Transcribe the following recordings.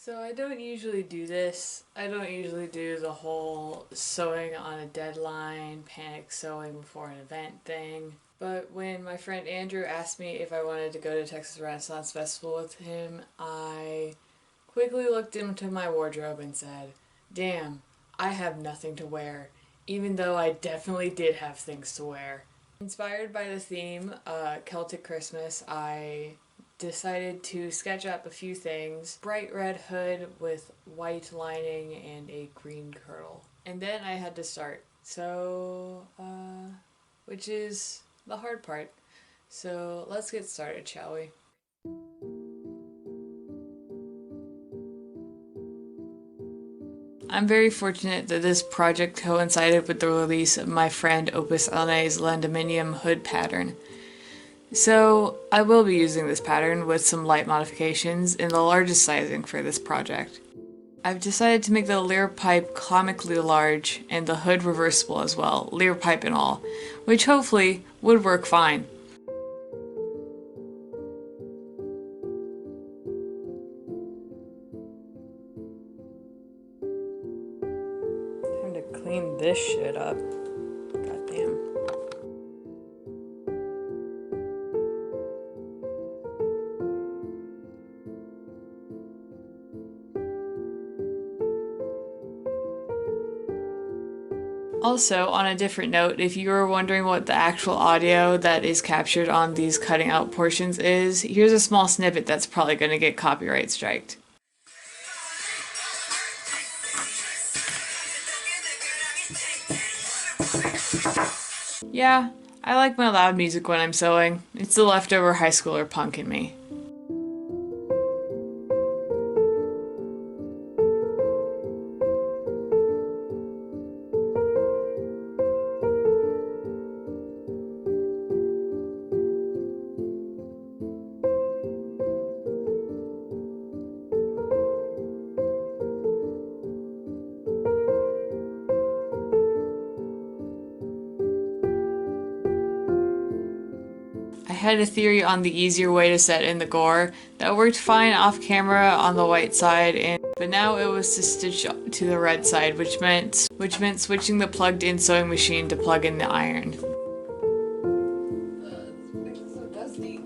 So I don't usually do this. I don't usually do the whole sewing on a deadline, panic sewing before an event thing. But when my friend Andrew asked me if I wanted to go to Texas Renaissance Festival with him, I quickly looked into my wardrobe and said, damn, I have nothing to wear, even though I definitely did have things to wear. Inspired by the theme, Celtic Christmas, I decided to sketch up a few things. Bright red hood with white lining and a green kirtle. And then I had to start. So, which is the hard part. So let's get started, shall we? I'm very fortunate that this project coincided with the release of my friend Opus Elenae's Londinium hood pattern. So I will be using this pattern with some light modifications in the largest sizing for this project. I've decided to make the leer pipe comically large and the hood reversible as well, leer pipe and all, which hopefully would work fine. Time to clean this shit up. Goddamn. Also, on a different note, if you were wondering what the actual audio that is captured on these cutting out portions is, here's a small snippet that's probably going to get copyright striked. Yeah, I like my loud music when I'm sewing. It's the leftover high schooler punk in me. I had a theory on the easier way to set in the gore that worked fine off camera on the white side, but now it was to stitch to the red side, which meant switching the plugged in sewing machine to plug in the iron. This is so dusty.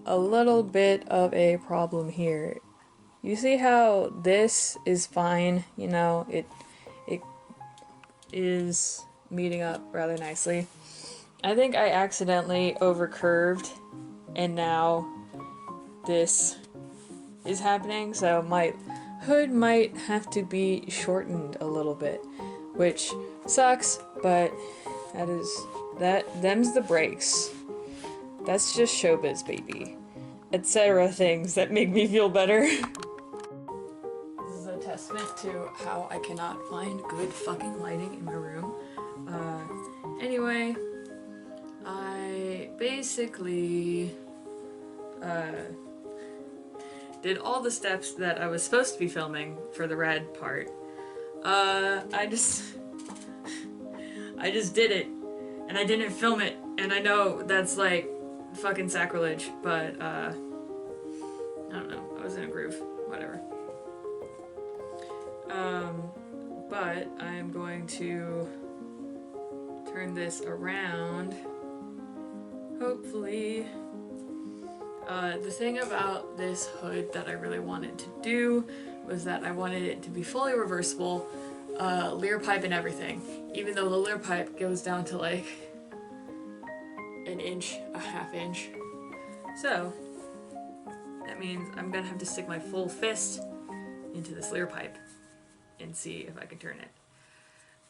A little bit of a problem here. You see how this is fine, you know, it is meeting up rather nicely. I think I accidentally overcurved and now this is happening, so my hood might have to be shortened a little bit, which sucks, but them's the breaks. That's just showbiz, baby. Etc. things that make me feel better. This is a testament to how I cannot find good fucking lighting in my room. Anyway, I basically did all the steps that I was supposed to be filming for the red part. I just did it. And I didn't film it, and I know that's like fucking sacrilege, but I don't know, I was in a groove, whatever. But I'm going to turn this around, hopefully. The thing about this hood that I really wanted to do was that I wanted it to be fully reversible, leer pipe and everything, even though the leer pipe goes down to like an inch, a half inch. So that means I'm gonna have to stick my full fist into this leer pipe and see if I can turn it.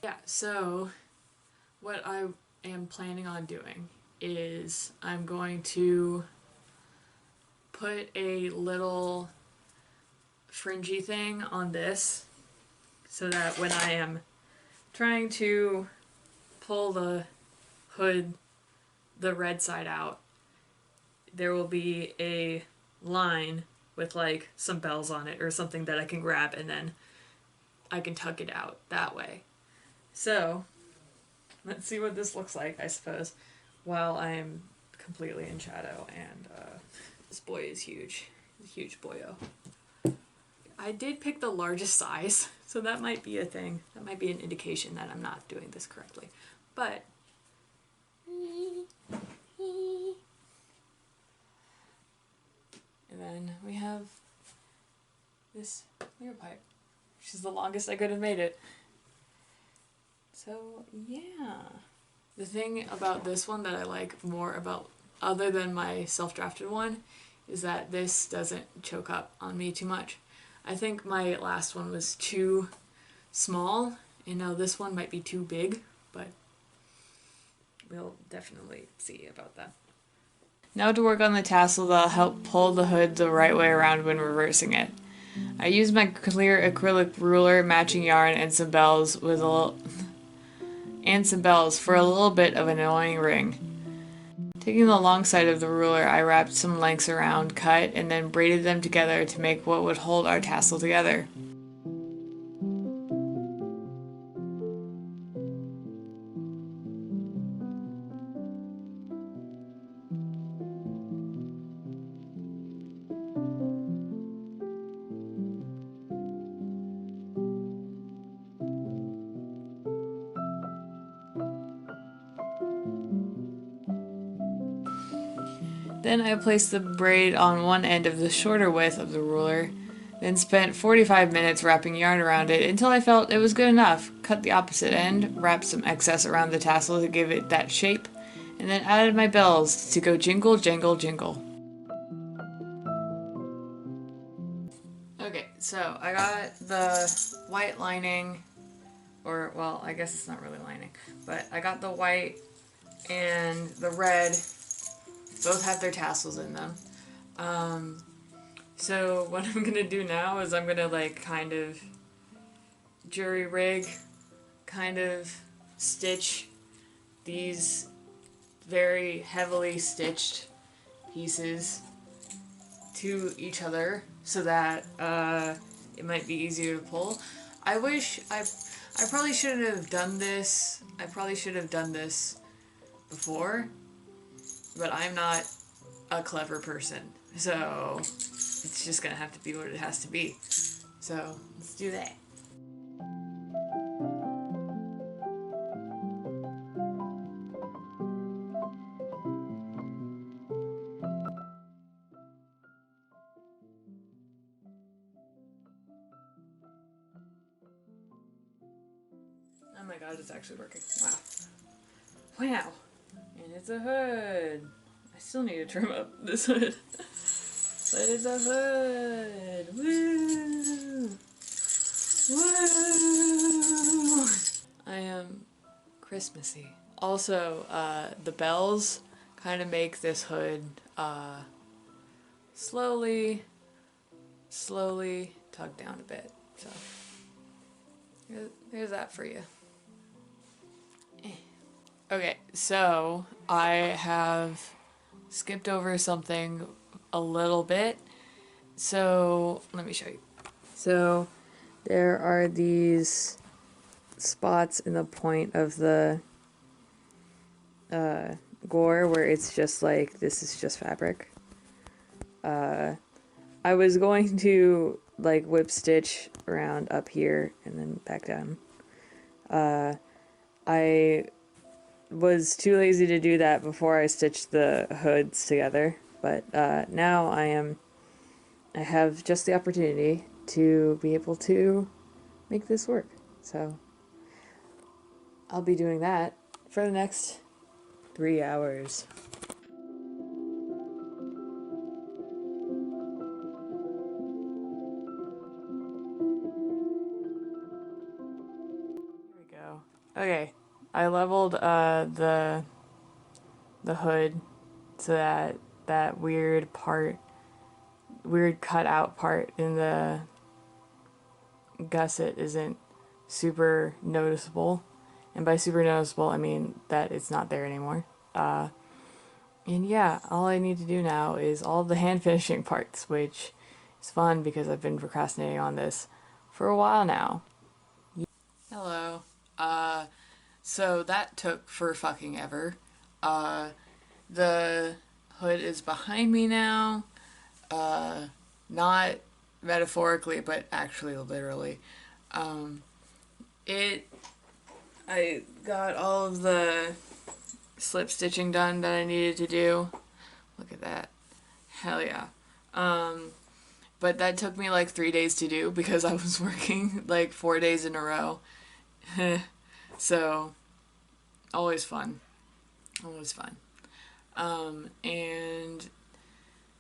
Yeah, so what I am planning on doing is I'm going to put a little fringy thing on this so that when I am trying to pull the hood, the red side out, there will be a line with like some bells on it or something that I can grab, and then I can tuck it out that way. So let's see what this looks like, I suppose, while I'm completely in shadow. And this boy is huge. He's a huge boyo. I did pick the largest size, so that might be a thing. That might be an indication that I'm not doing this correctly. But and then we have this leer pipe, which is the longest I could have made it. So yeah. The thing about this one that I like more about, other than my self-drafted one, is that this doesn't choke up on me too much. I think my last one was too small, and now this one might be too big, but we'll definitely see about that. Now to work on the tassel that'll help pull the hood the right way around when reversing it. I used my clear acrylic ruler, matching yarn, and some bells for a little bit of an annoying ring. Taking the long side of the ruler, I wrapped some lengths around, cut, and then braided them together to make what would hold our tassel together. Then I placed the braid on one end of the shorter width of the ruler, then spent 45 minutes wrapping yarn around it until I felt it was good enough. Cut the opposite end, wrapped some excess around the tassel to give it that shape, and then added my bells to go jingle, jangle, jingle. Okay, so I got the white lining, or well, I guess it's not really lining, but I got the white and the red. Both have their tassels in them. So what I'm gonna do now is I'm gonna like kind of jury rig, kind of stitch these very heavily stitched pieces to each other so that it might be easier to pull. I probably should have done this. I probably should have done this before, but I'm not a clever person, so it's just gonna have to be what it has to be. So let's do that. Oh my god, it's actually working. Wow. Wow. And it's a hood. I still need to trim up this hood. But it's a hood. Woo! Woo! I am Christmassy. Also, the bells kind of make this hood slowly tug down a bit. So there's that for you. Okay, so I have skipped over something a little bit. So let me show you. So there are these spots in the point of the gore where it's just like, this is just fabric. I was going to like whip stitch around up here and then back down. I was too lazy to do that before I stitched the hoods together, but now I have just the opportunity to be able to make this work. So I'll be doing that for the next 3 hours. Here we go. Okay, I leveled the hood so that that weird cutout part in the gusset isn't super noticeable. And by super noticeable, I mean that it's not there anymore. And yeah, all I need to do now is all the hand finishing parts, which is fun because I've been procrastinating on this for a while now. Hello. So that took for fucking ever. The hood is behind me now. Not metaphorically, but actually literally. I got all of the slip stitching done that I needed to do. Look at that. Hell yeah. But that took me like 3 days to do because I was working like 4 days in a row. So, always fun. Always fun. And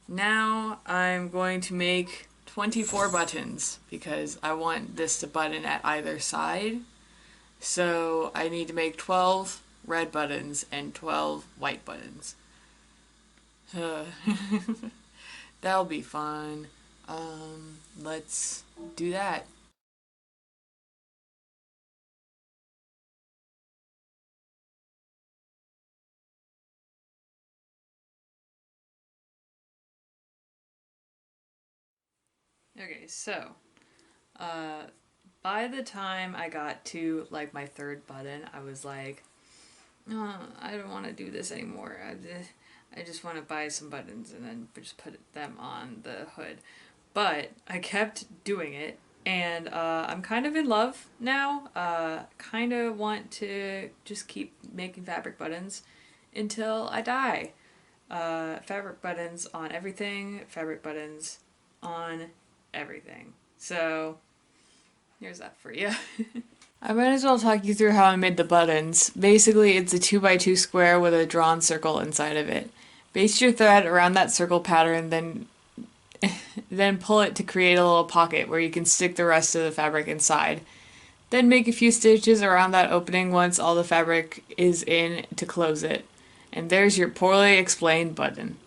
now I'm going to make 24 buttons because I want this to button at either side. So I need to make 12 red buttons and 12 white buttons. That'll be fun. Let's do that. Okay, so by the time I got to like my third button, I was like, oh, I don't want to do this anymore. I just want to buy some buttons and then just put them on the hood. But I kept doing it, and I'm kind of in love now. Kind of want to just keep making fabric buttons until I die. Fabric buttons on everything, fabric buttons on everything. So, here's that for you. I might as well talk you through how I made the buttons. Basically, it's a 2x2 square with a drawn circle inside of it. Baste your thread around that circle pattern, then pull it to create a little pocket where you can stick the rest of the fabric inside. Then make a few stitches around that opening once all the fabric is in to close it. And there's your poorly explained button.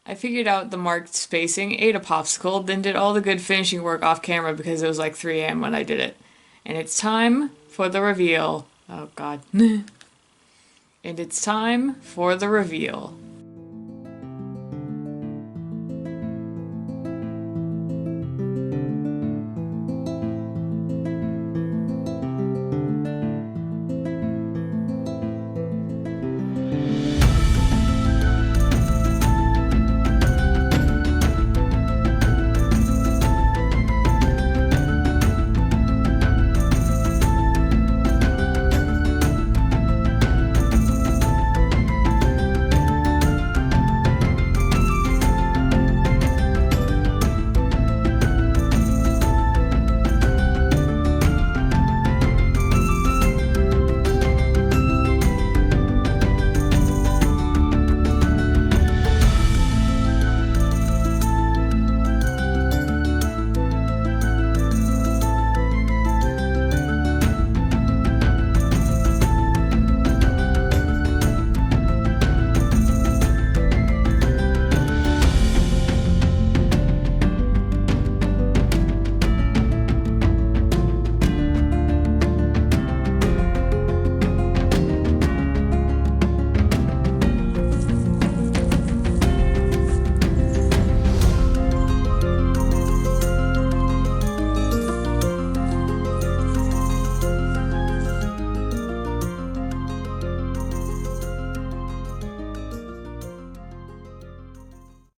I figured out the marked spacing, ate a popsicle, then did all the good finishing work off camera because it was like 3 a.m. when I did it. And it's time for the reveal. Oh god. And it's time for the reveal.